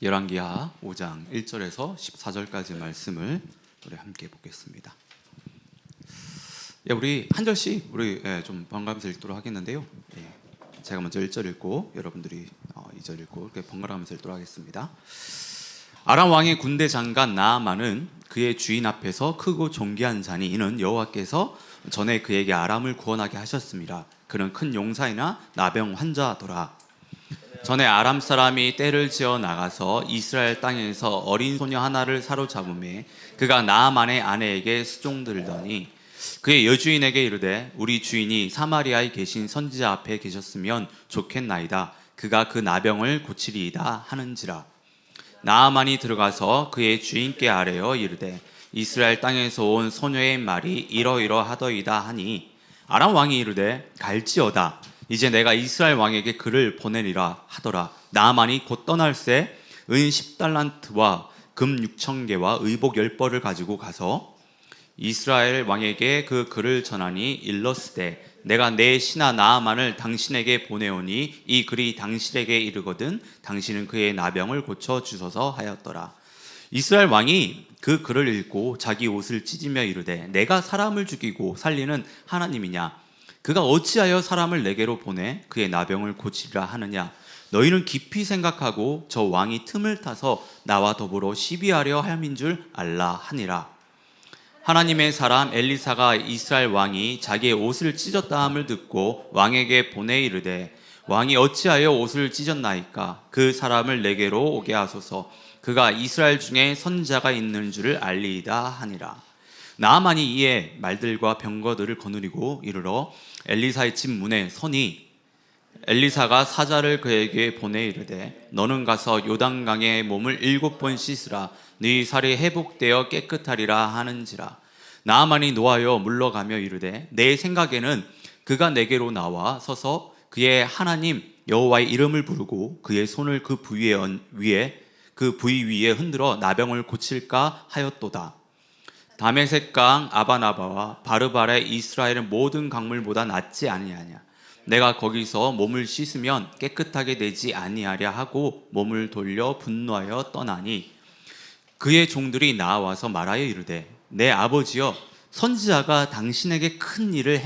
열왕기하 5장 1절에서 14절까지 말씀을 우리 함께 보겠습니다. 우리 한 절씩 좀 번갈아가면서 읽도록 하겠는데요. 제가 먼저 1절 읽고 여러분들이 2절 읽고 이렇게 번갈아가면서 읽도록 하겠습니다. 아람 왕의 군대 장관 나아만은 그의 주인 앞에서 크고 존귀한 자니 이는 여호와께서 전에 그에게 아람을 구원하게 하셨습니다. 그는 큰 용사이나 나병 환자더라. 전에 아람 사람이 떼를 지어 나가서 이스라엘 땅에서 어린 소녀 하나를 사로잡음에 그가 나아만의 아내에게 수종들더니 그의 여주인에게 이르되 우리 주인이 사마리아에 계신 선지자 앞에 계셨으면 좋겠나이다. 그가 그 나병을 고치리이다 하는지라. 나아만이 들어가서 그의 주인께 아뢰어 이르되 이스라엘 땅에서 온 소녀의 말이 이러이러하더이다 하니 아람 왕이 이르되 갈지어다. 이제 내가 이스라엘 왕에게 그를 보내리라 하더라. 나아만이 곧 떠날새 은 10달란트와 금 6,000개와 의복 10벌을 가지고 가서 이스라엘 왕에게 그 글을 전하니 일렀으되 내가 내 신하 나아만을 당신에게 보내오니 이 글이 당신에게 이르거든 당신은 그의 나병을 고쳐 주소서 하였더라. 이스라엘 왕이 그 글을 읽고 자기 옷을 찢으며 이르되 내가 사람을 죽이고 살리는 하나님이냐? 그가 어찌하여 사람을 내게로 보내 그의 나병을 고치리라 하느냐? 너희는 깊이 생각하고 저 왕이 틈을 타서 나와 더불어 시비하려 함인 줄 알라 하니라. 하나님의 사람 엘리사가 이스라엘 왕이 자기의 옷을 찢었다 함을 듣고 왕에게 보내 이르되 왕이 어찌하여 옷을 찢었나이까? 그 사람을 내게로 오게 하소서. 그가 이스라엘 중에 선지자가 있는 줄을 알리이다 하니라. 나아만이 이에 말들과 병거들을 거느리고 이르러 엘리사의 집 문에 서니 엘리사가 사자를 그에게 보내 이르되 너는 가서 요단강에 몸을 7번 씻으라. 네 살이 회복되어 깨끗하리라 하는지라. 나아만이 노하여 물러가며 이르되 내 생각에는 그가 내게로 나와 서서 그의 하나님 여호와의 이름을 부르고 그의 손을 그 부위 위에 흔들어 나병을 고칠까 하였도다. 다메섹강 아바나바와 바르발의 이스라엘의 모든 강물보다 낫지 아니하냐? 내가 거기서 몸을 씻으면 깨끗하게 되지 아니하랴 하고 몸을 돌려 분노하여 떠나니 그의 종들이 나와서 말하여 이르되 내 아버지여 선지자가 당신에게 큰 일을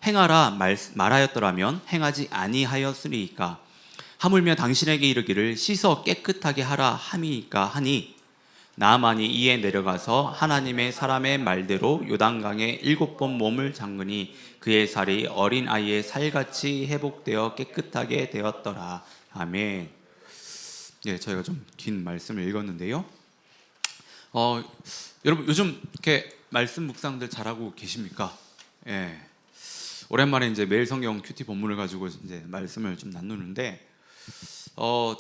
행하라 말하였더라면 행하지 아니하였으리이까? 하물며 당신에게 이르기를 씻어 깨끗하게 하라 함이니까 하니 나아만이 이에 내려가서 하나님의 사람의 말대로 요단강에 7번 몸을 잠그니 그의 살이 어린 아이의 살같이 회복되어 깨끗하게 되었더라. 아멘. 저희가 좀 긴 말씀을 읽었는데요. 여러분 요즘 이렇게 말씀 묵상들 잘하고 계십니까? 오랜만에 이제 매일 성경 큐티 본문을 가지고 이제 말씀을 좀 나누는데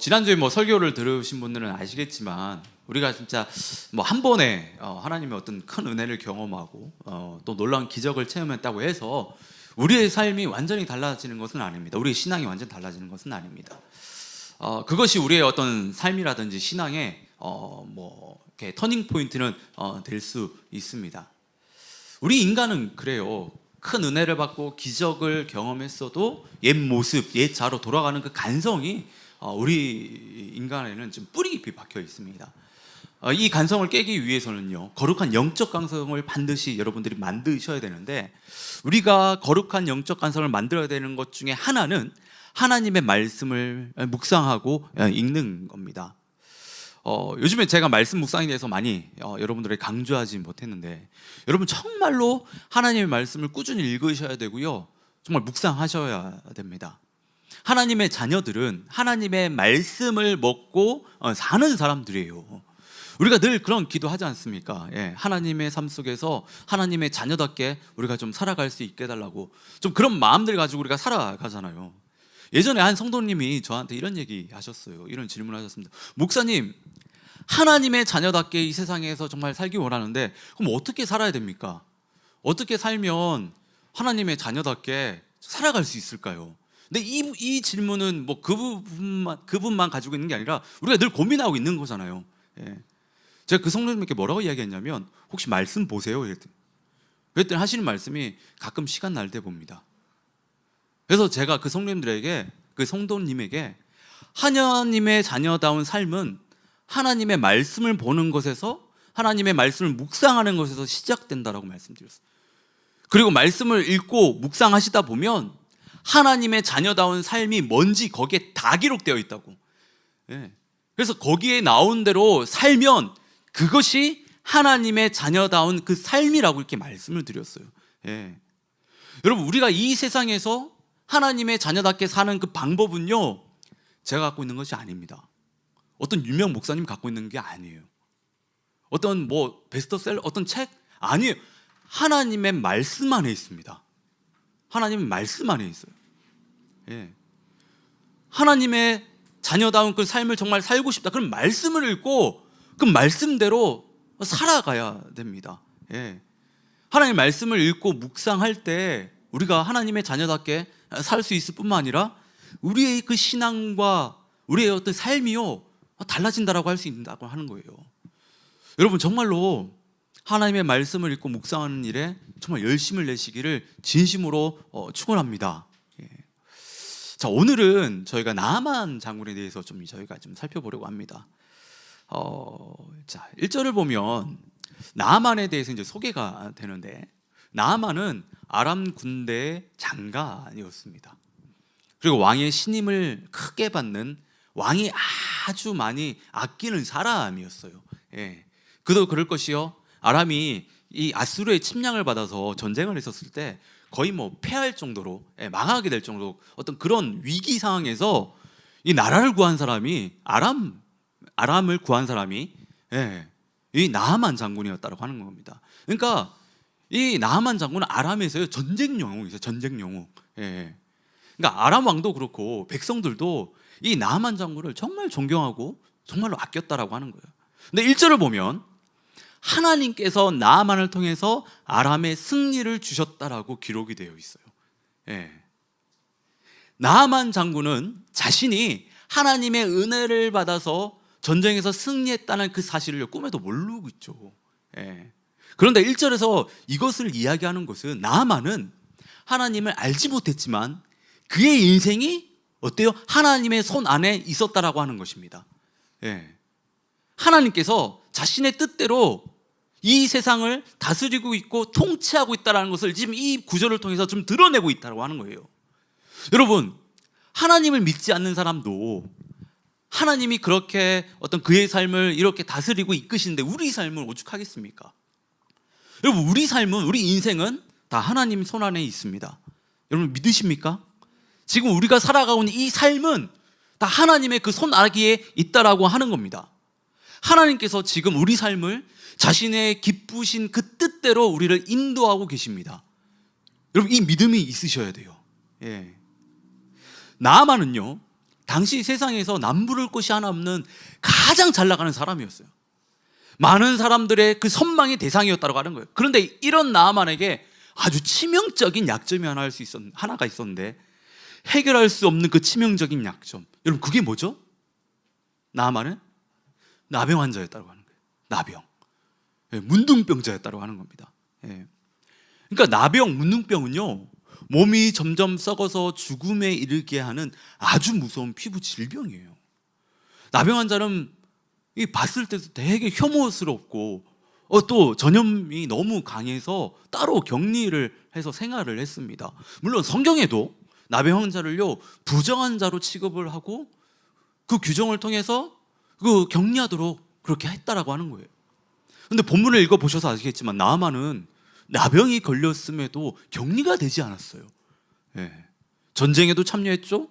지난주에 설교를 들으신 분들은 아시겠지만 우리가 진짜 한 번에 하나님의 어떤 큰 은혜를 경험하고 또 놀라운 기적을 체험했다고 해서 우리의 삶이 완전히 달라지는 것은 아닙니다. 우리의 신앙이 완전히 달라지는 것은 아닙니다. 그것이 우리의 어떤 삶이라든지 신앙의 이렇게 터닝 포인트는 될 수 있습니다. 우리 인간은 그래요. 큰 은혜를 받고 기적을 경험했어도 옛 모습, 옛 자로 돌아가는 그 간성이 우리 인간에는 좀 뿌리 깊이 박혀 있습니다. 이 간성을 깨기 위해서는요, 거룩한 영적 간성을 반드시 여러분들이 만드셔야 되는데 우리가 거룩한 영적 간성을 만들어야 되는 것 중에 하나는 하나님의 말씀을 묵상하고 읽는 겁니다. 요즘에 제가 말씀 묵상에 대해서 많이 여러분들에게 강조하지 못했는데 여러분 정말로 하나님의 말씀을 꾸준히 읽으셔야 되고요, 정말 묵상하셔야 됩니다. 하나님의 자녀들은 하나님의 말씀을 먹고 사는 사람들이에요. 우리가 늘 그런 기도하지 않습니까? 하나님의 삶 속에서 하나님의 자녀답게 우리가 좀 살아갈 수 있게 해달라고 좀 그런 마음들 가지고 우리가 살아가잖아요. 예전에 한 성도님이 저한테 이런 얘기 하셨어요. 이런 질문을 하셨습니다. 목사님, 하나님의 자녀답게 이 세상에서 정말 살기 원하는데 그럼 어떻게 살아야 됩니까? 어떻게 살면 하나님의 자녀답게 살아갈 수 있을까요? 근데 이 질문은 그분만 가지고 있는 게 아니라 우리가 늘 고민하고 있는 거잖아요. 제가 그 성도님께 뭐라고 이야기했냐면 혹시 말씀 보세요? 그랬더니 하시는 말씀이 가끔 시간 날 때 봅니다. 그래서 제가 그 성도님에게 하나님의 자녀다운 삶은 하나님의 말씀을 보는 것에서, 하나님의 말씀을 묵상하는 것에서 시작된다라고 말씀드렸어요. 그리고 말씀을 읽고 묵상하시다 보면 하나님의 자녀다운 삶이 뭔지 거기에 다 기록되어 있다고. 그래서 거기에 나온 대로 살면 그것이 하나님의 자녀다운 그 삶이라고 이렇게 말씀을 드렸어요. 여러분, 우리가 이 세상에서 하나님의 자녀답게 사는 그 방법은요, 제가 갖고 있는 것이 아닙니다. 어떤 유명 목사님 갖고 있는 게 아니에요. 어떤 뭐 베스트셀러, 어떤 책 아니에요. 하나님의 말씀 안에 있습니다. 하나님의 말씀 안에 있어요. 하나님의 자녀다운 그 삶을 정말 살고 싶다. 그럼 말씀을 읽고 그 말씀대로 살아가야 됩니다. 하나님의 말씀을 읽고 묵상할 때 우리가 하나님의 자녀답게 살 수 있을 뿐만 아니라 우리의 그 신앙과 우리의 어떤 삶이요 달라진다라고 할 수 있다고 하는 거예요. 여러분, 정말로 하나님의 말씀을 읽고 묵상하는 일에 정말 열심을 내시기를 진심으로 축원합니다. 자, 오늘은 저희가 나만 장군에 대해서 저희가 좀 살펴보려고 합니다. 자, 1절을 보면 나만에 대해서 이제 소개가 되는데, 나만은 아람 군대의 장관이었습니다. 그리고 왕의 신임을 크게 받는, 왕이 아주 많이 아끼는 사람이었어요. 그도 그럴 것이요, 아람이 이 아수르의 침략을 받아서 전쟁을 했었을 때 거의 뭐 패할 정도로, 망하게 될 정도로 어떤 그런 위기 상황에서 이 나라를 구한 사람이, 아람을 구한 사람이 이 나하만 장군이었다고 하는 겁니다. 그러니까 이 나하만 장군은 아람에서요 전쟁 영웅이죠. 전쟁 영웅. 그러니까 아람 왕도 그렇고 백성들도 이 나하만 장군을 정말 존경하고 정말로 아꼈다라고 하는 거예요. 근데 1절을 보면 하나님께서 나하만을 통해서 아람의 승리를 주셨다라고 기록이 되어 있어요. 나하만 장군은 자신이 하나님의 은혜를 받아서 전쟁에서 승리했다는 그 사실을 꿈에도 모르고 있죠. 그런데 1절에서 이것을 이야기하는 것은 나하만은 하나님을 알지 못했지만 그의 인생이 어때요? 하나님의 손 안에 있었다라고 하는 것입니다. 하나님께서 자신의 뜻대로 이 세상을 다스리고 있고 통치하고 있다는 것을 지금 이 구절을 통해서 좀 드러내고 있다고 하는 거예요. 여러분, 하나님을 믿지 않는 사람도 하나님이 그렇게 어떤 그의 삶을 이렇게 다스리고 이끄시는데 우리 삶은 오죽하겠습니까? 여러분, 우리 삶은, 우리 인생은 다 하나님 손 안에 있습니다. 여러분, 믿으십니까? 지금 우리가 살아가고 있는 이 삶은 다 하나님의 그 손 아래에 있다라고 하는 겁니다. 하나님께서 지금 우리 삶을 자신의 기쁘신 그 뜻대로 우리를 인도하고 계십니다. 여러분, 이 믿음이 있으셔야 돼요. 나하만은요, 당시 세상에서 남부를 것이 하나 없는 가장 잘 나가는 사람이었어요. 많은 사람들의 그 선망의 대상이었다고 하는 거예요. 그런데 이런 나하만에게 아주 치명적인 약점이 하나가 있었는데, 해결할 수 없는 그 치명적인 약점, 여러분, 그게 뭐죠? 나하만은 나병 환자였다고 하는 거예요. 나병, 문둥병자였다고 하는 겁니다. 그러니까 나병, 문둥병은요, 몸이 점점 썩어서 죽음에 이르게 하는 아주 무서운 피부 질병이에요. 나병 환자는 봤을 때도 되게 혐오스럽고 또 전염이 너무 강해서 따로 격리를 해서 생활을 했습니다. 물론 성경에도 나병 환자를요 부정한 자로 취급을 하고 그 규정을 통해서 그 격리하도록 그렇게 했다라고 하는 거예요. 근데 본문을 읽어보셔서 아시겠지만 나하만은 나병이 걸렸음에도 격리가 되지 않았어요. 전쟁에도 참여했죠.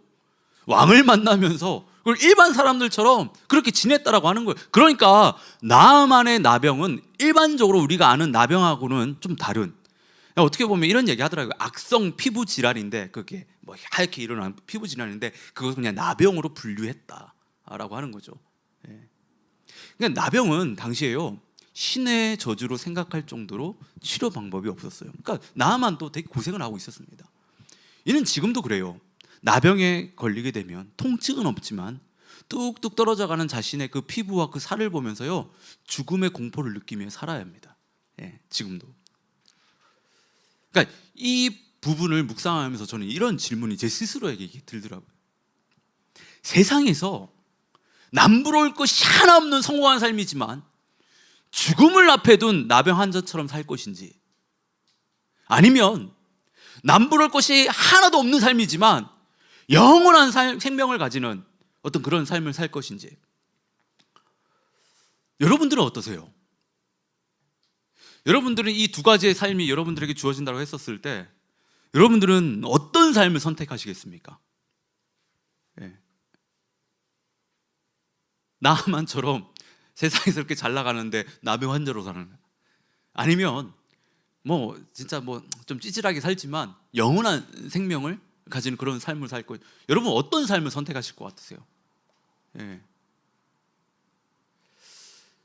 왕을 만나면서 그걸 일반 사람들처럼 그렇게 지냈다라고 하는 거예요. 그러니까 나하만의 나병은 일반적으로 우리가 아는 나병하고는 좀 다른, 어떻게 보면 이런 얘기 하더라고요. 악성 피부 질환인데, 그게 뭐 하얗게 일어나는 피부 질환인데 그것을 그냥 나병으로 분류했다라고 하는 거죠. 그러니까 나병은 당시에요 신의 저주로 생각할 정도로 치료 방법이 없었어요. 그러니까 나하만도 되게 고생을 하고 있었습니다. 이는 지금도 그래요. 나병에 걸리게 되면 통증은 없지만 뚝뚝 떨어져가는 자신의 그 피부와 그 살을 보면서요 죽음의 공포를 느끼며 살아야 합니다. 지금도. 그러니까 이 부분을 묵상하면서 저는 이런 질문이 제 스스로에게 들더라고요. 세상에서 남부러울 것이 하나 없는 성공한 삶이지만 죽음을 앞에 둔 나병 환자처럼 살 것인지, 아니면 남부러울 것이 하나도 없는 삶이지만 영원한 생명을 가지는 어떤 그런 삶을 살 것인지, 여러분들은 어떠세요? 여러분들은 이 두 가지의 삶이 여러분들에게 주어진다고 했었을 때 여러분들은 어떤 삶을 선택하시겠습니까? 예. 나만처럼 세상에서 이렇게 잘 나가는데 나병 환자로 사는 거야? 아니면 진짜 좀 찌질하게 살지만 영원한 생명을 가진 그런 삶을 살 거예요? 여러분 어떤 삶을 선택하실 것 같으세요? 예.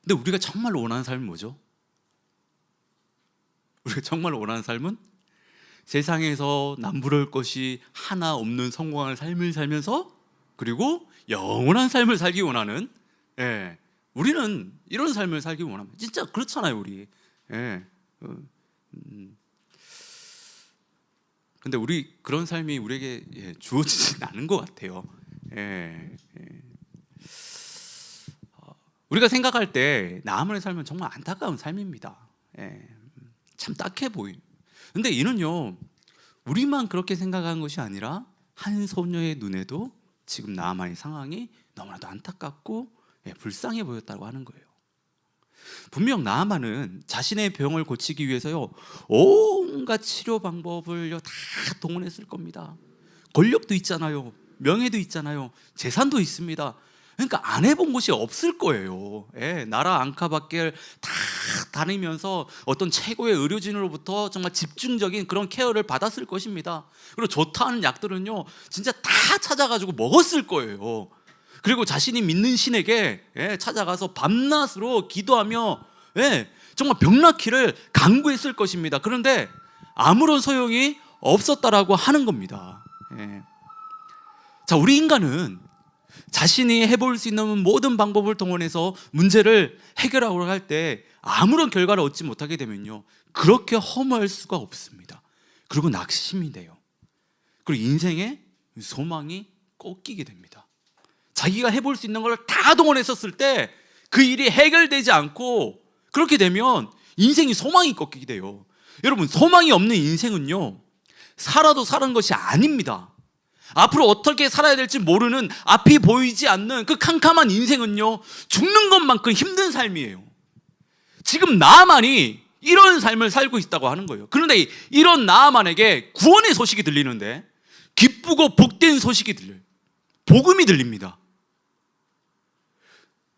근데 우리가 정말로 원하는 삶은 뭐죠? 우리가 정말로 원하는 삶은 세상에서 남부러울 것이 하나 없는 성공한 삶을 살면서 그리고 영원한 삶을 살기 원하는, 우리는 이런 삶을 살기 원합니다. 진짜 그렇잖아요, 우리. 근데 우리 그런 삶이 우리에게 주어지진 않은 것 같아요. 우리가 생각할 때 나만의 삶은 정말 안타까운 삶입니다. 참 딱해 보이는. 근데 이는요, 우리만 그렇게 생각하는 것이 아니라 한 소녀의 눈에도 지금 나만의 상황이 너무나도 안타깝고 불쌍해 보였다고 하는 거예요. 분명 나아만은 자신의 병을 고치기 위해서요, 온갖 치료 방법을 다 동원했을 겁니다. 권력도 있잖아요, 명예도 있잖아요, 재산도 있습니다. 그러니까 안 해본 곳이 없을 거예요. 나라 안팎을 다 다니면서 어떤 최고의 의료진으로부터 정말 집중적인 그런 케어를 받았을 것입니다. 그리고 좋다는 약들은요, 진짜 다 찾아가지고 먹었을 거예요. 그리고 자신이 믿는 신에게 찾아가서 밤낮으로 기도하며 정말 병 낫기를 간구했을 것입니다. 그런데 아무런 소용이 없었다라고 하는 겁니다. 자, 우리 인간은 자신이 해볼 수 있는 모든 방법을 동원해서 문제를 해결하려고 할 때 아무런 결과를 얻지 못하게 되면요, 그렇게 허무할 수가 없습니다. 그리고 낙심이 돼요. 그리고 인생의 소망이 꺾이게 됩니다. 자기가 해볼 수 있는 걸 다 동원했었을 때 그 일이 해결되지 않고 그렇게 되면 인생이 소망이 꺾이게 돼요. 여러분, 소망이 없는 인생은요, 살아도 사는 것이 아닙니다. 앞으로 어떻게 살아야 될지 모르는, 앞이 보이지 않는 그 캄캄한 인생은요, 죽는 것만큼 힘든 삶이에요. 지금 나아만이 이런 삶을 살고 있다고 하는 거예요. 그런데 이런 나아만에게 구원의 소식이 들리는데, 기쁘고 복된 소식이 들려요. 복음이 들립니다.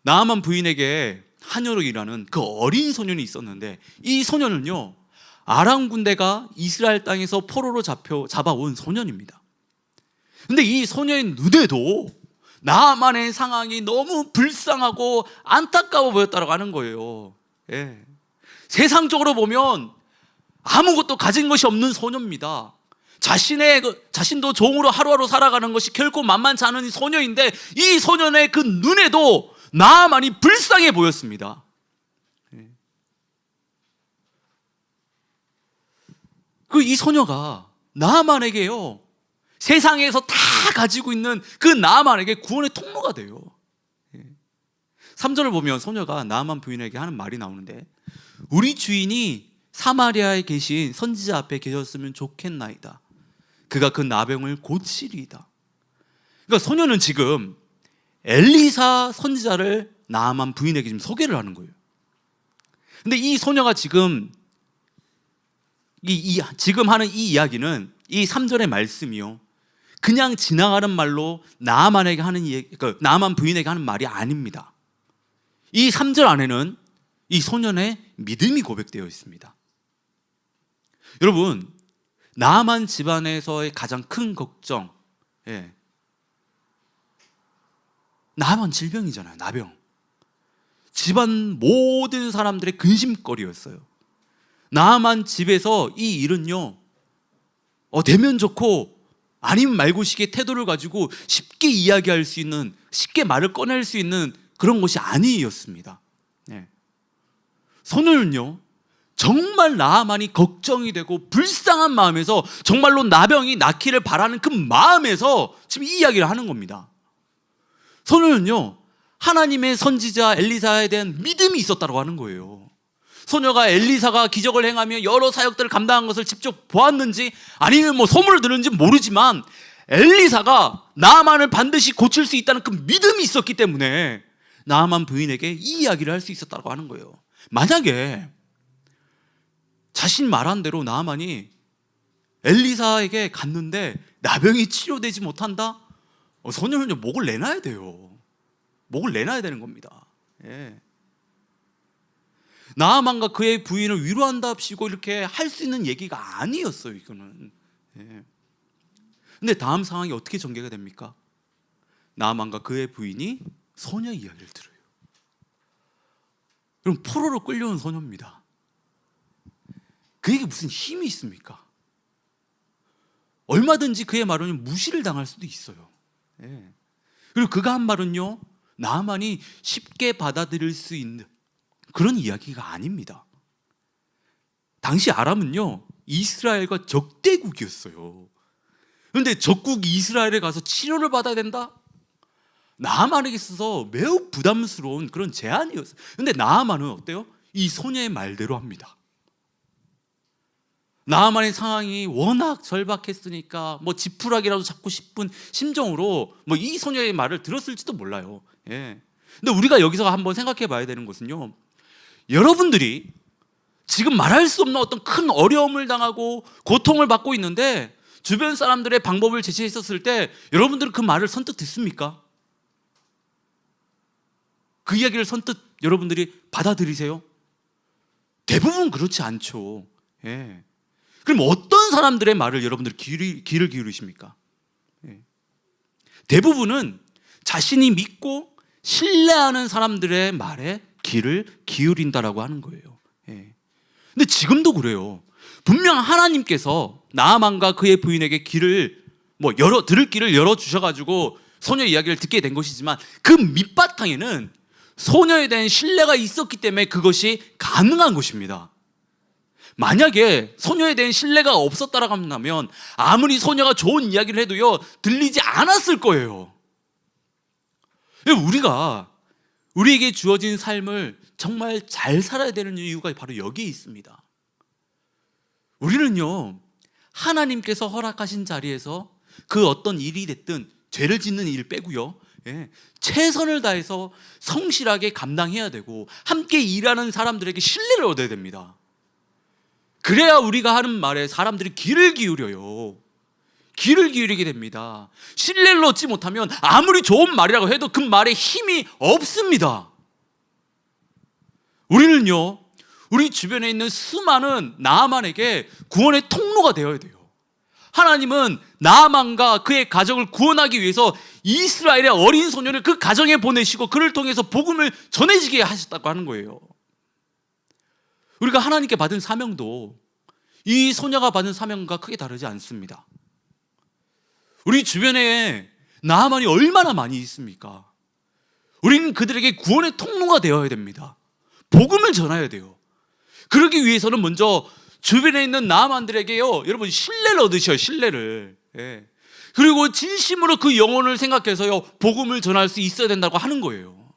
나아만 부인에게 하녀락이라는 그 어린 소년이 있었는데, 이 소년은요, 아람 군대가 이스라엘 땅에서 포로로 잡아온 소년입니다. 근데 이 소년의 눈에도 나아만의 상황이 너무 불쌍하고 안타까워 보였다고 하는 거예요. 세상적으로 보면 아무것도 가진 것이 없는 소녀입니다. 자신도 종으로 하루하루 살아가는 것이 결코 만만치 않은 소녀인데, 이 소년의 그 눈에도 나아만이 불쌍해 보였습니다. 이 소녀가 나아만에게요, 세상에서 다 가지고 있는 그 나아만에게 구원의 통로가 돼요. 3절을 보면 소녀가 나아만 부인에게 하는 말이 나오는데, 우리 주인이 사마리아에 계신 선지자 앞에 계셨으면 좋겠나이다. 그가 그 나병을 고치리이다. 그러니까 소녀는 지금 엘리사 선지자를 나아만 부인에게 지금 소개를 하는 거예요. 근데 이 소녀가 지금 지금 하는 이 이야기는, 이 3절의 말씀이요, 그냥 지나가는 말로 나아만에게 하는 나아만 부인에게 하는 말이 아닙니다. 이 3절 안에는 이 소년의 믿음이 고백되어 있습니다. 여러분, 나아만 집안에서의 가장 큰 걱정, 나아만 질병이잖아요. 나병. 집안 모든 사람들의 근심거리였어요. 나아만 집에서 이 일은요, 되면 좋고 아니면 말고식의 태도를 가지고 쉽게 이야기할 수 있는, 쉽게 말을 꺼낼 수 있는 그런 것이 아니었습니다. 소녀는요, 정말 나아만이 걱정이 되고 불쌍한 마음에서, 정말로 나병이 낫기를 바라는 그 마음에서 지금 이 이야기를 하는 겁니다. 소녀는요, 하나님의 선지자 엘리사에 대한 믿음이 있었다고 하는 거예요. 소녀가 엘리사가 기적을 행하며 여러 사역들을 감당한 것을 직접 보았는지 아니면 소문을 들은지 모르지만 엘리사가 나아만을 반드시 고칠 수 있다는 그 믿음이 있었기 때문에 나아만 부인에게 이 이야기를 할 수 있었다고 하는 거예요. 만약에 자신 말한 대로 나아만이 엘리사에게 갔는데 나병이 치료되지 못한다? 소녀는요 목을 내놔야 돼요. 목을 내놔야 되는 겁니다. 예. 나아만과 그의 부인을 위로한답시고 이렇게 할 수 있는 얘기가 아니었어요. 이거는. 예. 근데 다음 상황이 어떻게 전개가 됩니까? 나아만과 그의 부인이 소녀 이야기를 들어요. 그럼 포로로 끌려온 소녀입니다. 그에게 무슨 힘이 있습니까? 얼마든지 그의 말은 무시를 당할 수도 있어요. 예. 그리고 그가 한 말은요 나아만이 쉽게 받아들일 수 있는 그런 이야기가 아닙니다. 당시 아람은요 이스라엘과 적대국이었어요. 그런데 적국 이스라엘에 가서 치료를 받아야 된다? 나아만에게 있어서 매우 부담스러운 그런 제안이었어요. 그런데 나아만은 어때요? 이 소녀의 말대로 합니다. 나아만의 상황이 워낙 절박했으니까 지푸라기라도 잡고 싶은 심정으로 이 소녀의 말을 들었을지도 몰라요. 예. 근데 우리가 여기서 한번 생각해 봐야 되는 것은요, 여러분들이 지금 말할 수 없는 어떤 큰 어려움을 당하고 고통을 받고 있는데 주변 사람들의 방법을 제시했었을 때 여러분들은 그 말을 선뜻 듣습니까? 그 이야기를 선뜻 여러분들이 받아들이세요? 대부분 그렇지 않죠. 예. 그럼 어떤 사람들의 말을 여러분들 귀를 기울이십니까? 예. 대부분은 자신이 믿고 신뢰하는 사람들의 말에 귀를 기울인다라고 하는 거예요. 예. 근데 지금도 그래요. 분명 하나님께서 나아만과 그의 부인에게 귀를 들을 길을 열어 주셔가지고 소녀 이야기를 듣게 된 것이지만 그 밑바탕에는 소녀에 대한 신뢰가 있었기 때문에 그것이 가능한 것입니다. 만약에 소녀에 대한 신뢰가 없었다라고 한다면 아무리 소녀가 좋은 이야기를 해도요 들리지 않았을 거예요. 우리에게 주어진 삶을 정말 잘 살아야 되는 이유가 바로 여기에 있습니다. 우리는요 하나님께서 허락하신 자리에서 그 어떤 일이 됐든 죄를 짓는 일 빼고요, 예, 최선을 다해서 성실하게 감당해야 되고 함께 일하는 사람들에게 신뢰를 얻어야 됩니다. 그래야 우리가 하는 말에 사람들이 귀를 기울여요. 귀를 기울이게 됩니다. 신뢰를 얻지 못하면 아무리 좋은 말이라고 해도 그 말에 힘이 없습니다. 우리는요 우리 주변에 있는 수많은 나아만에게 구원의 통로가 되어야 돼요. 하나님은 나아만과 그의 가정을 구원하기 위해서 이스라엘의 어린 소녀를 그 가정에 보내시고 그를 통해서 복음을 전해지게 하셨다고 하는 거예요. 우리가 하나님께 받은 사명도 이 소녀가 받은 사명과 크게 다르지 않습니다. 우리 주변에 나아만이 얼마나 많이 있습니까? 우리는 그들에게 구원의 통로가 되어야 됩니다. 복음을 전해야 돼요. 그러기 위해서는 먼저 주변에 있는 나아만들에게요 여러분 신뢰를 얻으셔요. 신뢰를. 예. 그리고 진심으로 그 영혼을 생각해서요 복음을 전할 수 있어야 된다고 하는 거예요.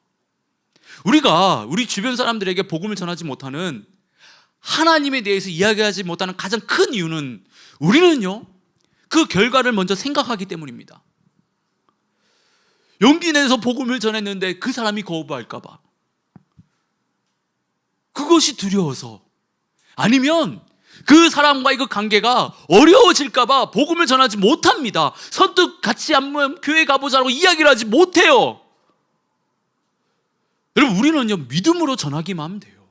우리가 우리 주변 사람들에게 복음을 전하지 못하는, 하나님에 대해서 이야기하지 못하는 가장 큰 이유는 우리는요 그 결과를 먼저 생각하기 때문입니다. 용기 내서 복음을 전했는데 그 사람이 거부할까 봐, 그것이 두려워서, 아니면 그 사람과의 그 관계가 어려워질까 봐 복음을 전하지 못합니다. 선뜻 같이 한번 교회 가보자고 이야기를 하지 못해요. 여러분 우리는요 믿음으로 전하기만 하면 돼요.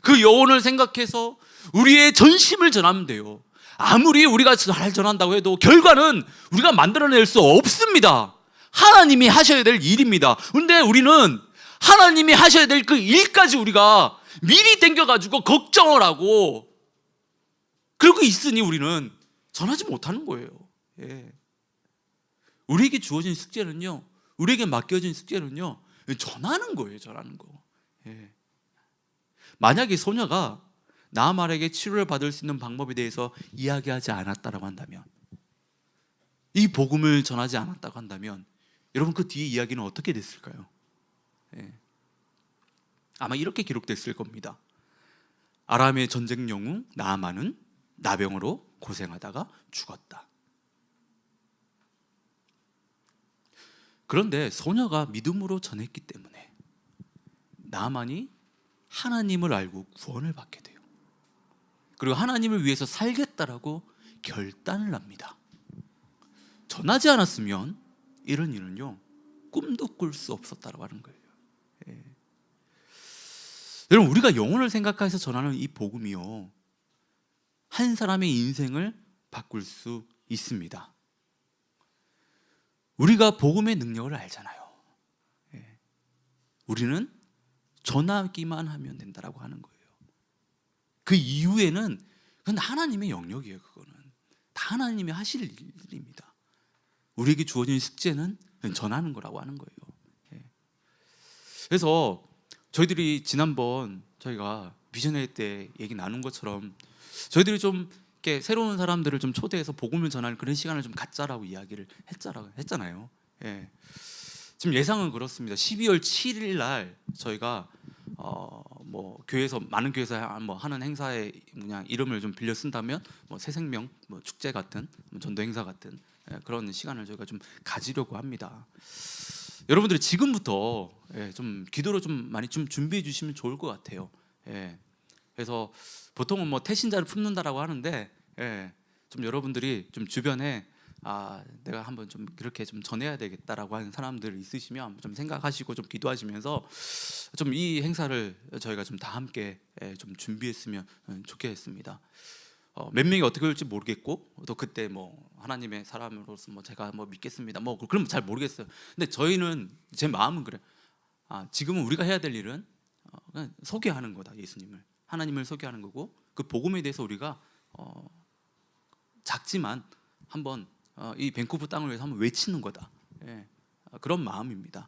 그 영혼을 생각해서 우리의 전심을 전하면 돼요. 아무리 우리가 잘 전한다고 해도 결과는 우리가 만들어낼 수 없습니다. 하나님이 하셔야 될 일입니다. 그런데 우리는 하나님이 하셔야 될 그 일까지 우리가 미리 땡겨가지고 걱정을 하고 그러고 있으니 우리는 전하지 못하는 거예요. 예. 우리에게 주어진 숙제는요, 우리에게 맡겨진 숙제는요 전하는 거예요. 전하는 거. 예. 만약에 소녀가 나아만에게 치료를 받을 수 있는 방법에 대해서 이야기하지 않았다고 한다면, 이 복음을 전하지 않았다고 한다면 여러분 그 뒤에 이야기는 어떻게 됐을까요? 아마 이렇게 기록됐을 겁니다. 아람의 전쟁 영웅 나아만은 나병으로 고생하다가 죽었다. 그런데 소녀가 믿음으로 전했기 때문에 나아만이 하나님을 알고 구원을 받게 돼요. 그리고 하나님을 위해서 살겠다라고 결단을 합니다. 전하지 않았으면 이런 일은요 꿈도 꿀 수 없었다고 하는 거예요. 여러분 우리가 영혼을 생각해서 전하는 이 복음이요 한 사람의 인생을 바꿀 수 있습니다. 우리가 복음의 능력을 알잖아요. 우리는 전하기만 하면 된다라고 하는 거예요. 그 이후에는 그건 하나님의 영역이에요. 그거는 다 하나님이 하실 일입니다. 우리에게 주어진 숙제는 전하는 거라고 하는 거예요. 그래서 저희들이 지난번 저희가 비전회의 때 얘기 나눈 것처럼 저희들이 좀 이렇게 새로운 사람들을 좀 초대해서 복음을 전하는 그런 시간을 좀 갖자라고 이야기를 했잖아요. 지금 예상은 그렇습니다. 12월 7일 날 저희가 뭐 교회에서 많은 교회에서 뭐 하는 행사에 그냥 이름을 좀 빌려 쓴다면 뭐 새생명 뭐 축제 같은 뭐 전도 행사 같은 그런 시간을 저희가 좀 가지려고 합니다. 여러분들이 지금부터 좀 기도로 좀 많이 좀 준비해 주시면 좋을 것 같아요. 그래서 보통은 뭐 태신자를 품는다라고 하는데 좀 여러분들이 좀 주변에 내가 한번 좀 그렇게 좀 전해야 되겠다라고 하는 사람들 있으시면 좀 생각하시고 좀 기도하시면서 좀 이 행사를 저희가 좀 다 함께 좀 준비했으면 좋겠습니다. 몇 명이 어떻게 올지 모르겠고 또 그때 뭐 하나님의 사람으로서 뭐 제가 뭐 믿겠습니다. 뭐 그럼 잘 모르겠어요. 근데 저희는 제 마음은 그래. 지금은 우리가 해야 될 일은 그냥 소개하는 거다. 예수님을 하나님을 소개하는 거고 그 복음에 대해서 우리가 작지만 한번 이 밴쿠버 땅을 위해서 한번 외치는 거다. 그런 마음입니다.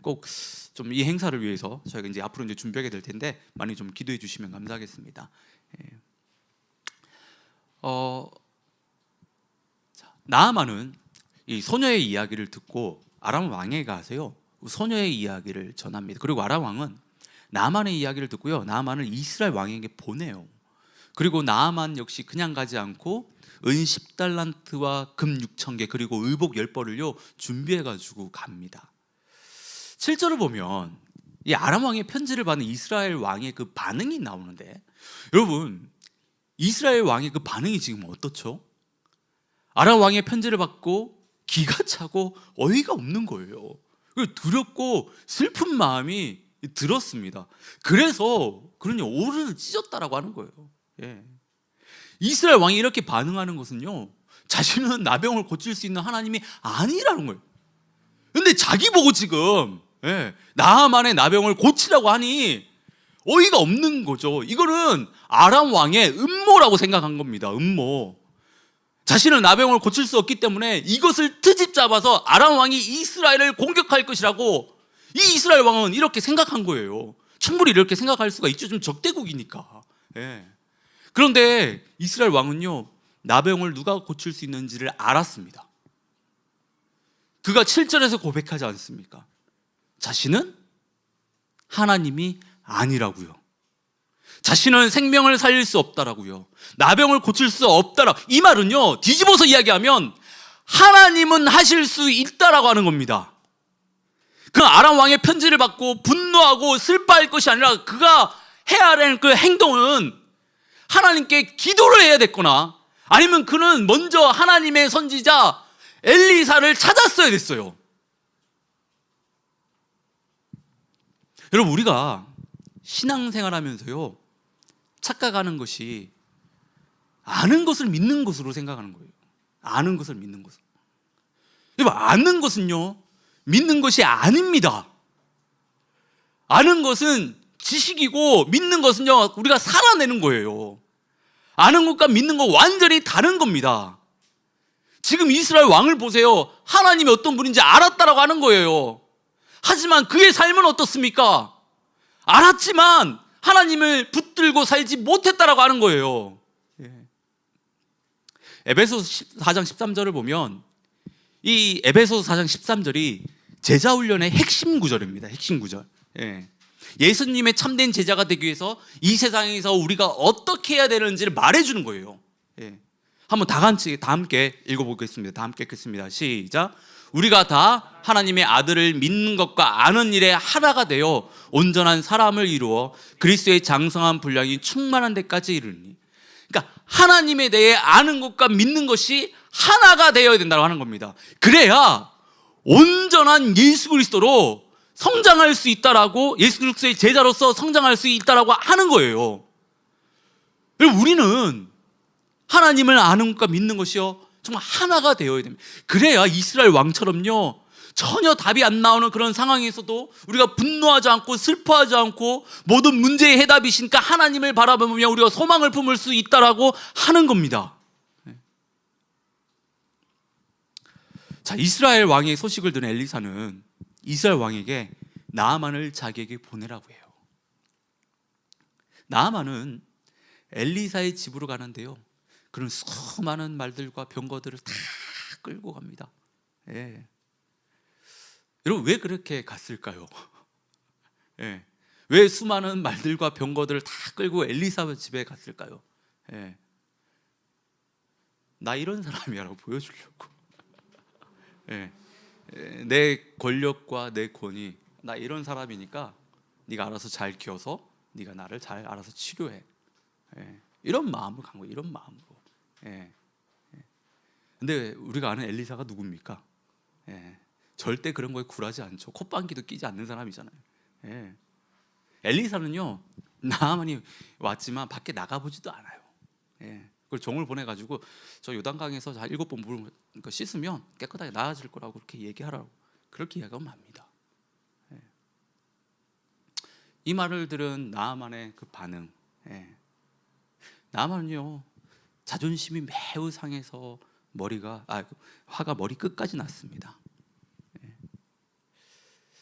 꼭 좀 이 행사를 위해서 저희가 이제 앞으로 이제 준비하게 될 텐데 많이 좀 기도해 주시면 감사하겠습니다. 나아만은 이 소녀의 이야기를 듣고 아람 왕에게 가세요. 소녀의 이야기를 전합니다. 그리고 아람 왕은 나아만의 이야기를 듣고요. 나아만을 이스라엘 왕에게 보내요. 그리고 나아만 역시 그냥 가지 않고 은 10달란트와 금 6,000개 그리고 의복 10벌을요 준비해가지고 갑니다. 7절을 보면 이 아람 왕의 편지를 받은 이스라엘 왕의 그 반응이 나오는데 여러분 이스라엘 왕의 그 반응이 지금 어떻죠? 아람 왕의 편지를 받고 기가 차고 어이가 없는 거예요. 두렵고 슬픈 마음이 들었습니다. 그래서 그러니 오를 찢었다라고 하는 거예요. 이스라엘 왕이 이렇게 반응하는 것은요 자신은 나병을 고칠 수 있는 하나님이 아니라는 거예요. 근데 자기 보고 지금 나아만의 나병을 고치라고 하니 어이가 없는 거죠. 이거는 아람 왕의 음모라고 생각한 겁니다. 음모. 자신은 나병을 고칠 수 없기 때문에 이것을 트집 잡아서 아람 왕이 이스라엘을 공격할 것이라고 이 이스라엘 왕은 이렇게 생각한 거예요. 충분히 이렇게 생각할 수가 있죠. 좀 적대국이니까. 그런데 이스라엘 왕은요 나병을 누가 고칠 수 있는지를 알았습니다. 그가 7절에서 고백하지 않습니까? 자신은 하나님이 아니라고요. 자신은 생명을 살릴 수 없다라고요. 나병을 고칠 수 없다라. 이 말은요 뒤집어서 이야기하면 하나님은 하실 수 있다라고 하는 겁니다. 그 아람 왕의 편지를 받고 분노하고 슬퍼할 것이 아니라 그가 해야 하는 그 행동은 하나님께 기도를 해야 됐거나 아니면 그는 먼저 하나님의 선지자 엘리사를 찾았어야 됐어요. 여러분 우리가 신앙생활하면서요 착각하는 것이 아는 것을 믿는 것으로 생각하는 거예요. 아는 것을 믿는 것으로. 여러분 아는 것은요 믿는 것이 아닙니다. 아는 것은 지식이고 믿는 것은요 우리가 살아내는 거예요. 아는 것과 믿는 것 완전히 다른 겁니다. 지금 이스라엘 왕을 보세요. 하나님이 어떤 분인지 알았다라고 하는 거예요. 하지만 그의 삶은 어떻습니까? 알았지만 하나님을 붙들고 살지 못했다라고 하는 거예요. 에베소서 4장 13절을 보면 이 에베소서 4장 13절이 제자 훈련의 핵심 구절입니다. 핵심 구절. 예. 예수님의 참된 제자가 되기 위해서 이 세상에서 우리가 어떻게 해야 되는지를 말해주는 거예요. 예. 한번 다 함께 읽어보겠습니다. 다 함께 읽겠습니다. 시작. 우리가 다 하나님의 아들을 믿는 것과 아는 일에 하나가 되어 온전한 사람을 이루어 그리스도의 장성한 분량이 충만한 데까지 이르니. 그러니까 하나님에 대해 아는 것과 믿는 것이 하나가 되어야 된다고 하는 겁니다. 그래야 온전한 예수 그리스도로 성장할 수 있다라고, 예수 그리스도의 제자로서 성장할 수 있다라고 하는 거예요. 그리고 우리는 하나님을 아는 것과 믿는 것이요 정말 하나가 되어야 됩니다. 그래야 이스라엘 왕처럼요 전혀 답이 안 나오는 그런 상황에서도 우리가 분노하지 않고 슬퍼하지 않고 모든 문제의 해답이시니까 하나님을 바라보며 우리가 소망을 품을 수 있다라고 하는 겁니다. 자, 이스라엘 왕의 소식을 들은 엘리사는 이스라엘 왕에게 나아만을 자기에게 보내라고 해요. 나아만은 엘리사의 집으로 가는데요, 그런 수많은 말들과 병거들을 다 끌고 갑니다. 예. 여러분, 왜 그렇게 갔을까요? 예. 왜 수많은 말들과 병거들을 다 끌고 엘리사 집에 갔을까요? 예. 나 이런 사람이라고 보여주려고. 예. 내 권력과 내 권위, 나 이런 사람이니까 네가 알아서 잘 키워서 네가 나를 잘 알아서 치료해. 예. 이런 마음으로 간 거예요. 이런 마음으로. 예. 근데 우리가 아는 엘리사가 누굽니까? 예. 절대 그런 거에 굴하지 않죠. 콧방귀도 끼지 않는 사람이잖아요. 예. 엘리사는요, 나아만이 왔지만 밖에 나가보지도 않아요. 예. 그걸 종을 보내가지고 저 요단강에서 7번 물을 씻으면 깨끗하게 나아질 거라고 그렇게 얘기하라고, 그렇게 이야기하면 합니다. 예. 이 말을 들은 나아만의 그 반응. 예. 나아만은요 자존심이 매우 상해서 화가 머리 끝까지 났습니다. 예.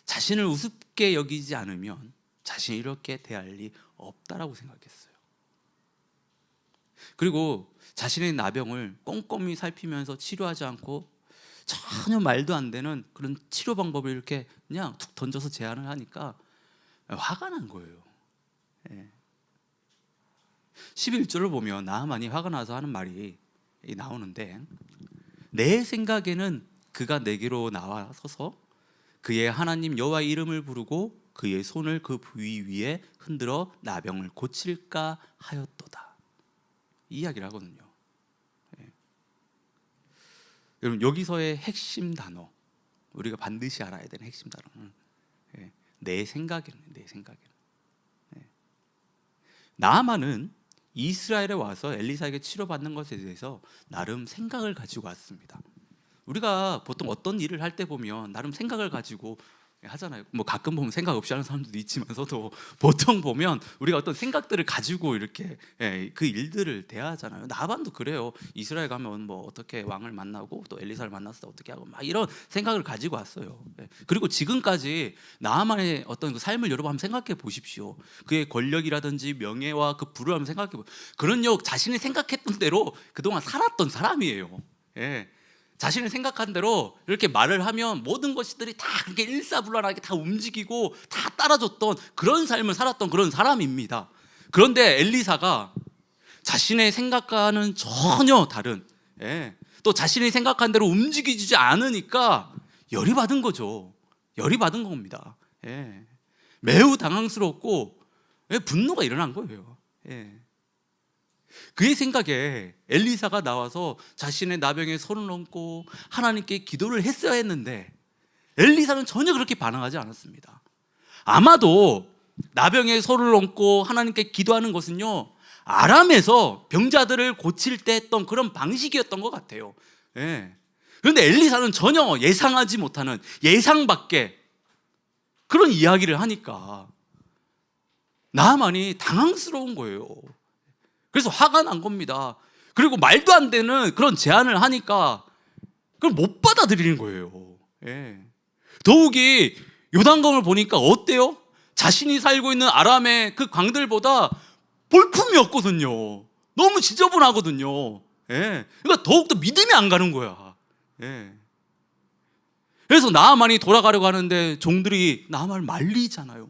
자신을 우습게 여기지 않으면 자신이 이렇게 대할 리 없다라고 생각했어요. 그리고 자신의 나병을 꼼꼼히 살피면서 치료하지 않고 전혀 말도 안 되는 그런 치료 방법을 이렇게 그냥 툭 던져서 제안을 하니까 화가 난 거예요. 예. 11절을 보면 나아만이 화가 나서 하는 말이 나오는데, 내 생각에는 그가 내게로 나와서서 그의 하나님 여호와의 이름을 부르고 그의 손을 그 부위 위에 흔들어 나병을 고칠까 하였도다, 이 이야기를 하거든요. 예. 여러분, 여기서의 핵심 단어, 우리가 반드시 알아야 되는 핵심 단어는 내 생각에는. 예. 나아만은 이스라엘에 와서 엘리사에게 치료받는 것에 대해서 나름 생각을 가지고 왔습니다. 우리가 보통 어떤 일을 할 때 보면 나름 생각을 가지고 하잖아요. 뭐 가끔 보면 생각 없이 하는 사람들도 있지만서도 보통 보면 우리가 어떤 생각들을 가지고 이렇게 그 일들을 대하잖아요. 나만도 그래요. 이스라엘 가면 뭐 어떻게 왕을 만나고 또 엘리사를 만났을 때 어떻게 하고 막 이런 생각을 가지고 왔어요. 그리고 지금까지 나아만의 어떤 그 삶을 여러분 한번 생각해 보십시오. 그의 권력이라든지 명예와 그 부를 한번 생각해 보십시오. 그런요, 자신이 생각했던 대로 그동안 살았던 사람이에요. 예. 자신이 생각한 대로 이렇게 말을 하면 모든 것들이 다 그렇게 일사불란하게 다 움직이고 다 따라줬던 그런 삶을 살았던 그런 사람입니다. 그런데 엘리사가 자신의 생각과는 전혀 다른, 또 자신이 생각한 대로 움직이지 않으니까 열이 받은 거죠. 열이 받은 겁니다. 매우 당황스럽고 분노가 일어난 거예요. 그의 생각에 엘리사가 나와서 자신의 나병에 손을 얹고 하나님께 기도를 했어야 했는데 엘리사는 전혀 그렇게 반응하지 않았습니다. 아마도 나병에 손을 얹고 하나님께 기도하는 것은요, 아람에서 병자들을 고칠 때 했던 그런 방식이었던 것 같아요. 그런데 엘리사는 전혀 예상하지 못하는, 예상 밖의 그런 이야기를 하니까 나아만이 당황스러운 거예요. 그래서 화가 난 겁니다. 그리고 말도 안 되는 그런 제안을 하니까 그걸 못 받아들이는 거예요. 더욱이 요단강을 보니까 어때요? 자신이 살고 있는 아람의 그 강들보다 볼품이 없거든요. 너무 지저분하거든요. 그러니까 더욱더 믿음이 안 가는 거야. 그래서 나아만이 돌아가려고 하는데 종들이 나아만을 말리잖아요.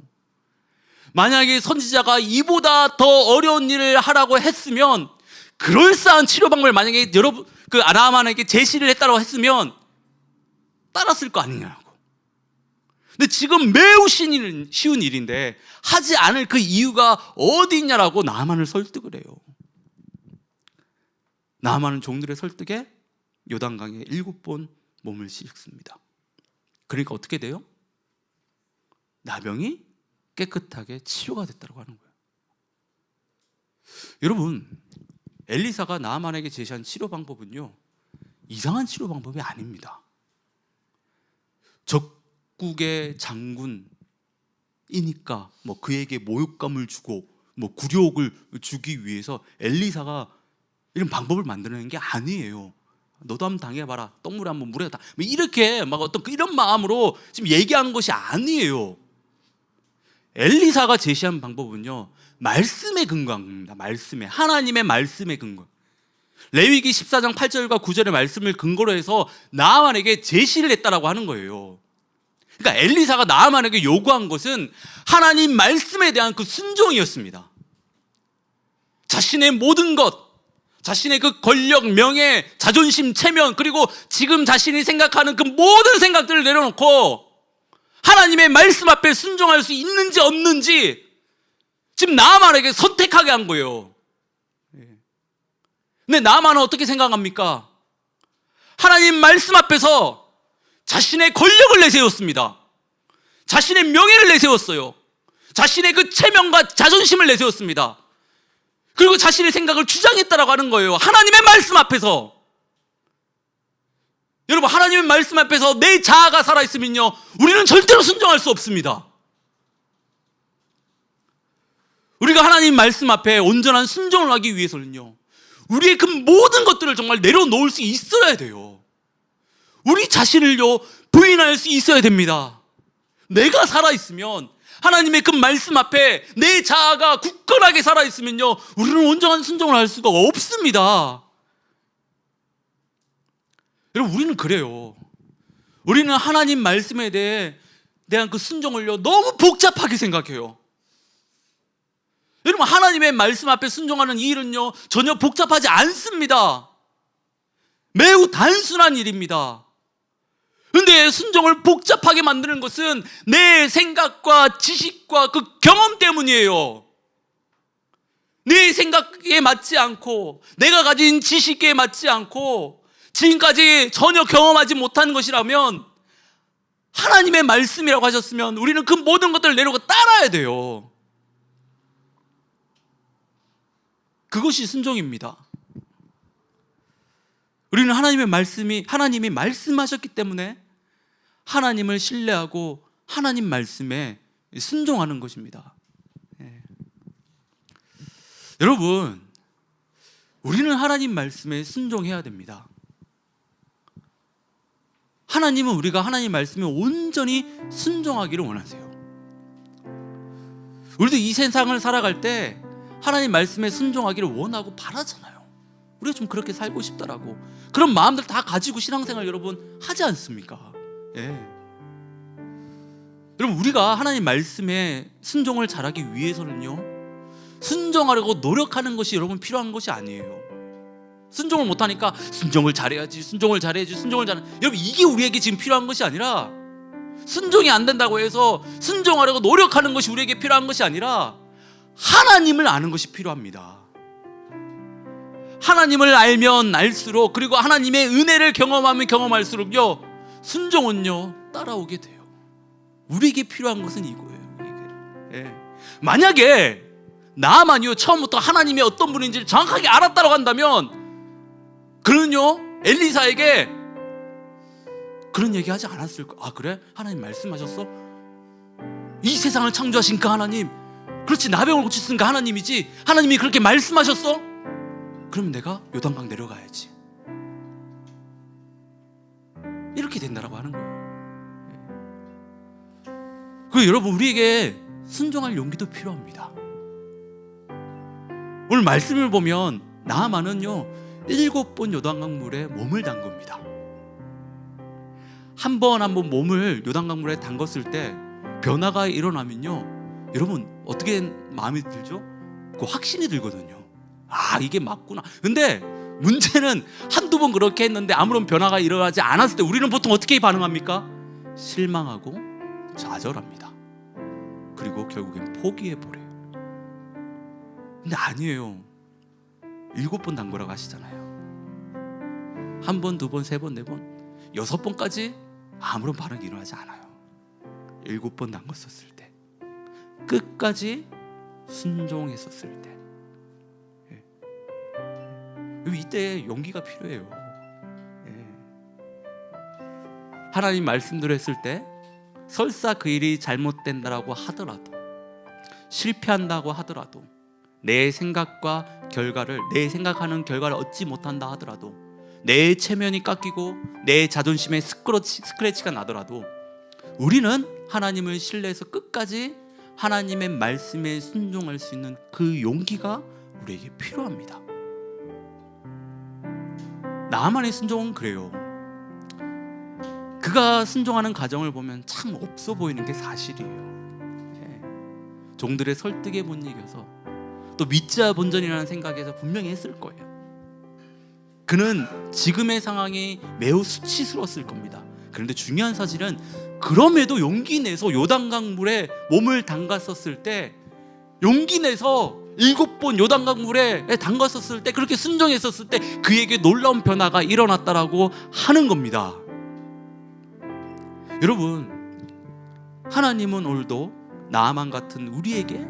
만약에 선지자가 이보다 더 어려운 일을 하라고 했으면, 그럴싸한 치료 방법을 만약에 여러분 나아만에게 제시를 했다고 했으면 따랐을 거 아니냐고. 근데 지금 매우 쉬운 일인데 하지 않을 그 이유가 어디 있냐라고 나아만을 설득을 해요. 나아만은 종들의 설득에 요단강에 7번 몸을 씻습니다. 그러니까 어떻게 돼요? 나병이 깨끗하게 치료가 됐다고 하는 거예요. 여러분, 엘리사가 나아만에게 제시한 치료 방법은요, 이상한 치료 방법이 아닙니다. 적국의 장군이니까 그에게 모욕감을 주고 굴욕을 주기 위해서 엘리사가 이런 방법을 만드는 게 아니에요. 너도 한번 당해봐라, 똥물에 한번 물에다 이렇게 어떤 이런 마음으로 지금 얘기한 것이 아니에요. 엘리사가 제시한 방법은요, 말씀에 근거한 겁니다. 말씀에, 하나님의 말씀에 근거. 레위기 14장 8절과 9절의 말씀을 근거로 해서 나아만에게 제시를 했다라고 하는 거예요. 그러니까 엘리사가 나아만에게 요구한 것은 하나님 말씀에 대한 그 순종이었습니다. 자신의 모든 것, 자신의 그 권력, 명예, 자존심, 체면, 그리고 지금 자신이 생각하는 그 모든 생각들을 내려놓고 하나님의 말씀 앞에 순종할 수 있는지 없는지 지금 나아만에게 선택하게 한 거예요. 근데 나아만은 어떻게 생각합니까? 하나님 말씀 앞에서 자신의 권력을 내세웠습니다. 자신의 명예를 내세웠어요. 자신의 그 체면과 자존심을 내세웠습니다. 그리고 자신의 생각을 주장했다라고 하는 거예요. 하나님의 말씀 앞에서. 여러분, 하나님의 말씀 앞에서 내 자아가 살아있으면요, 우리는 절대로 순종할 수 없습니다. 우리가 하나님 말씀 앞에 온전한 순종을 하기 위해서는요, 우리의 그 모든 것들을 정말 내려놓을 수 있어야 돼요. 우리 자신을요, 부인할 수 있어야 됩니다. 내가 살아있으면, 하나님의 그 말씀 앞에 내 자아가 굳건하게 살아있으면요, 우리는 온전한 순종을 할 수가 없습니다. 여러분, 우리는 그래요. 우리는 하나님 말씀에 대한 그 순종을요, 너무 복잡하게 생각해요. 여러분, 하나님의 말씀 앞에 순종하는 이 일은요, 전혀 복잡하지 않습니다. 매우 단순한 일입니다. 그런데 순종을 복잡하게 만드는 것은 내 생각과 지식과 그 경험 때문이에요. 내 생각에 맞지 않고, 내가 가진 지식에 맞지 않고, 지금까지 전혀 경험하지 못한 것이라면, 하나님의 말씀이라고 하셨으면 우리는 그 모든 것들을 내려놓고 따라야 돼요. 그것이 순종입니다. 우리는 하나님이 말씀하셨기 때문에 하나님을 신뢰하고 하나님 말씀에 순종하는 것입니다. 여러분, 우리는 하나님 말씀에 순종해야 됩니다. 하나님은 우리가 하나님 말씀에 온전히 순종하기를 원하세요. 우리도 이 세상을 살아갈 때 하나님 말씀에 순종하기를 원하고 바라잖아요. 우리가 좀 그렇게 살고 싶다라고, 그런 마음들 다 가지고 신앙생활 여러분 하지 않습니까? 여러분, 우리가 하나님 말씀에 순종을 잘하기 위해서는요, 순종하려고 노력하는 것이 여러분 필요한 것이 아니에요. 순종을 못하니까 순종을 잘해야지, 여러분, 이게 우리에게 지금 필요한 것이 아니라, 순종이 안 된다고 해서 순종하려고 노력하는 것이 우리에게 필요한 것이 아니라, 하나님을 아는 것이 필요합니다. 하나님을 알면 알수록, 그리고 하나님의 은혜를 경험하면 경험할수록요, 순종은요 따라오게 돼요. 우리에게 필요한 것은 이거예요. 만약에 나아만이요 처음부터 하나님이 어떤 분인지를 정확하게 알았다고 한다면, 그는요 엘리사에게 그런 얘기 하지 않았을 거야. 아, 그래? 하나님 말씀하셨어? 이 세상을 창조하신 그 하나님, 그렇지, 나병을 고치신 그 하나님이지, 하나님이 그렇게 말씀하셨어? 그럼 내가 요단강 내려가야지. 이렇게 된다라고 하는 거예요. 그리고 여러분, 우리에게 순종할 용기도 필요합니다. 오늘 말씀을 보면 나아만은요 7번 요단강 물에 몸을 담굽니다. 한번 몸을 요단강물에 담갔을 때 변화가 일어나면요, 여러분 어떻게 마음이 들죠? 그 확신이 들거든요. 아, 이게 맞구나. 근데 문제는 한두 번 그렇게 했는데 아무런 변화가 일어나지 않았을 때 우리는 보통 어떻게 반응합니까? 실망하고 좌절합니다. 그리고 결국엔 포기해버려요. 근데 아니에요. 7번 담그라고 하시잖아요. 1번, 2번, 3번, 4번, 6번까지 아무런 반응이 일어나지 않아요. 7번 담갔었을 때, 끝까지 순종했었을 때, 이때 용기가 필요해요. 하나님 말씀대로 했을 때 설사 그 일이 잘못된다라고 하더라도, 실패한다고 하더라도, 내 생각과 결과를, 내 생각하는 결과를 얻지 못한다 하더라도, 내 체면이 깎이고 내 자존심에 스크래치가 나더라도 우리는 하나님을 신뢰해서 끝까지 하나님의 말씀에 순종할 수 있는 그 용기가 우리에게 필요합니다. 나만의 순종은 그래요. 그가 순종하는 과정을 보면 참 없어 보이는 게 사실이에요. 종들의 설득에 못 이겨서 또 믿자 본전이라는 생각에서 분명히 했을 거예요. 그는 지금의 상황이 매우 수치스러웠을 겁니다. 그런데 중요한 사실은 그럼에도 용기 내서 요단강 물에 몸을 담갔었을 때, 용기 내서 7번 요단강 물에 담갔었을 때, 그렇게 순종했었을 때 그에게 놀라운 변화가 일어났다라고 하는 겁니다. 여러분, 하나님은 오늘도 나아만 같은 우리에게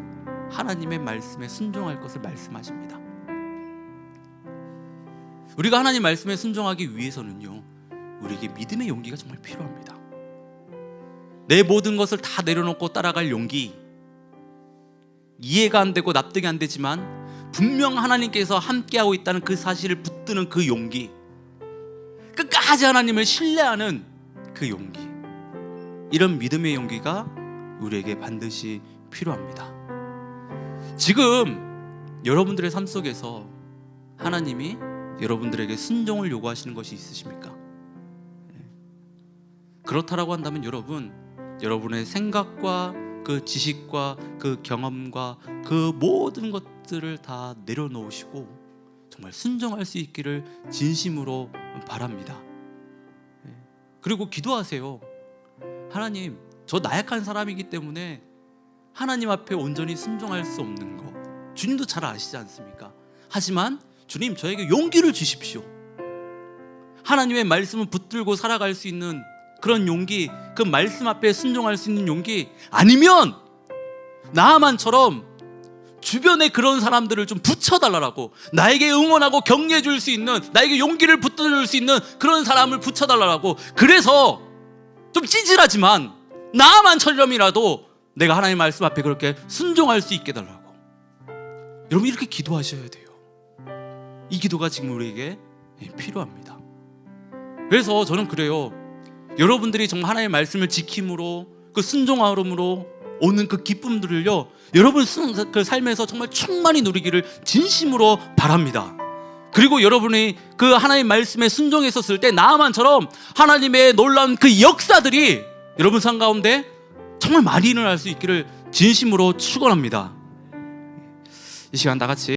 하나님의 말씀에 순종할 것을 말씀하십니다. 우리가 하나님 말씀에 순종하기 위해서는요, 우리에게 믿음의 용기가 정말 필요합니다. 내 모든 것을 다 내려놓고 따라갈 용기, 이해가 안 되고 납득이 안 되지만 분명 하나님께서 함께하고 있다는 그 사실을 붙드는 그 용기, 끝까지 하나님을 신뢰하는 그 용기, 이런 믿음의 용기가 우리에게 반드시 필요합니다. 지금 여러분들의 삶 속에서 하나님이 여러분들에게 순종을 요구하시는 것이 있으십니까? 그렇다라고 한다면 여러분의 생각과 그 지식과 그 경험과 그 모든 것들을 다 내려놓으시고 정말 순종할 수 있기를 진심으로 바랍니다. 그리고 기도하세요. 하나님, 저 나약한 사람이기 때문에 하나님 앞에 온전히 순종할 수 없는 거 주님도 잘 아시지 않습니까? 하지만 주님, 저에게 용기를 주십시오. 하나님의 말씀을 붙들고 살아갈 수 있는 그런 용기, 그 말씀 앞에 순종할 수 있는 용기, 아니면 나아만처럼 주변에 그런 사람들을 좀 붙여달라고, 나에게 응원하고 격려해 줄 수 있는, 나에게 용기를 붙들어줄 수 있는 그런 사람을 붙여달라고, 그래서 좀 찌질하지만 나아만처럼이라도 내가 하나님의 말씀 앞에 그렇게 순종할 수 있게 해달라고. 여러분, 이렇게 기도하셔야 돼요. 이 기도가 지금 우리에게 필요합니다. 그래서 저는 그래요. 여러분들이 정말 하나님의 말씀을 지킴으로, 그 순종함으로 오는 그 기쁨들을요, 여러분 그 삶에서 정말 충만히 누리기를 진심으로 바랍니다. 그리고 여러분이 그 하나님의 말씀에 순종했었을 때 나아만처럼 하나님의 놀라운 그 역사들이 여러분 삶 가운데 정말 많이 일어날 수 있기를 진심으로 축원합니다. 이 시간 다 같이